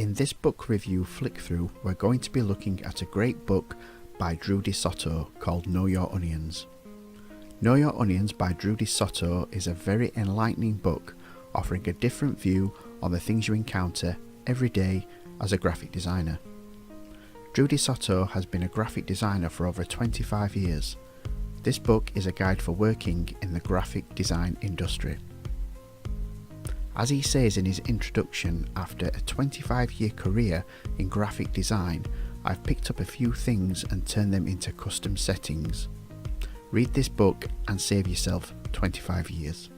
In this book review flick-through, we're going to be looking at a great book by Drew De Soto called Know Your Onions. Know Your Onions by Drew De Soto is a very enlightening book offering a different view on the things you encounter every day as a graphic designer. Drew De Soto has been a graphic designer for over 25 years. This book is a guide for working in the graphic design industry. As he says in his introduction, after a 25-year career in graphic design, I've picked up a few things and turned them into custom settings. Read this book and save yourself 25 years.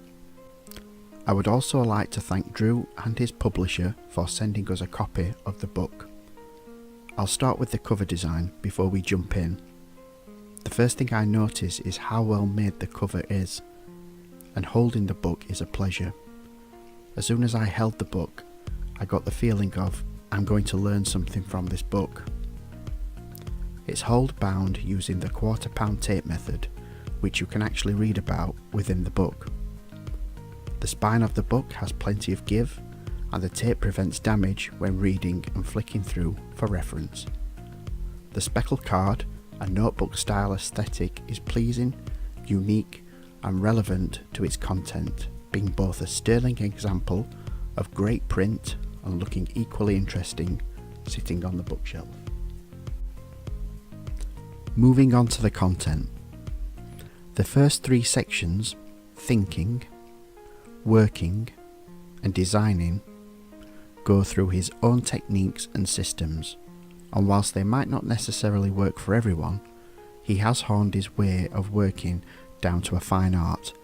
I would also like to thank Drew and his publisher for sending us a copy of the book. I'll start with the cover design before we jump in. The first thing I notice is how well made the cover is, and holding the book is a pleasure. As soon as I held the book, I got the feeling of, I'm going to learn something from this book. It's hold bound using the quarter-pound tape method, which you can actually read about within the book. The spine of the book has plenty of give, and the tape prevents damage when reading and flicking through for reference. The speckled card and notebook style aesthetic is pleasing, unique and relevant to its content, being both a sterling example of great print and looking equally interesting sitting on the bookshelf. Moving on to the content. The first three sections, thinking, working and designing, go through his own techniques and systems, and whilst they might not necessarily work for everyone, he has honed his way of working down to a fine art,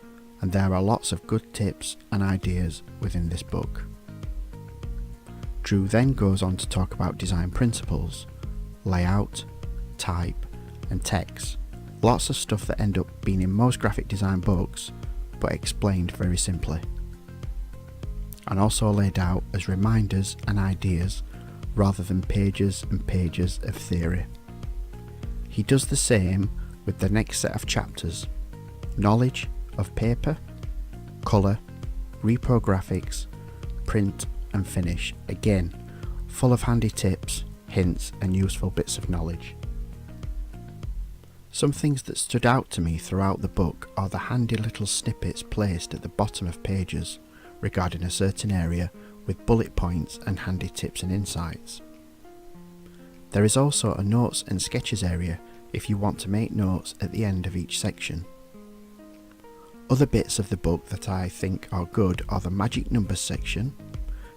and there are lots of good tips and ideas within this book. Drew then goes on to talk about design principles, layout, type and text, lots of stuff that end up being in most graphic design books but explained very simply, and also laid out as reminders and ideas rather than pages and pages of theory. He does the same with the next set of chapters: knowledge of paper, colour, reprographics, print and finish, again full of handy tips, hints and useful bits of knowledge. Some things that stood out to me throughout the book are the handy little snippets placed at the bottom of pages regarding a certain area with bullet points and handy tips and insights. There is also a notes and sketches area if you want to make notes at the end of each section. Other bits of the book that I think are good are the magic numbers section,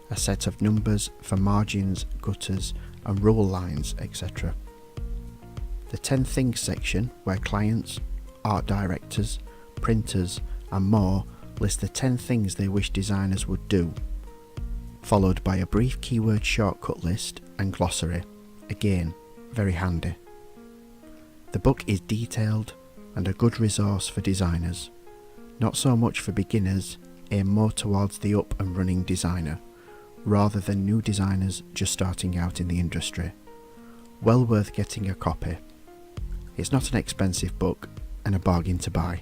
a set of numbers for margins, gutters and rule lines, etc. The 10 things section, where clients, art directors, printers and more list the 10 things they wish designers would do, followed by a brief keyword shortcut list and glossary, again very handy. The book is detailed and a good resource for designers. Not so much for beginners, aimed more towards the up and running designer, rather than new designers just starting out in the industry. Well worth getting a copy. It's not an expensive book and a bargain to buy.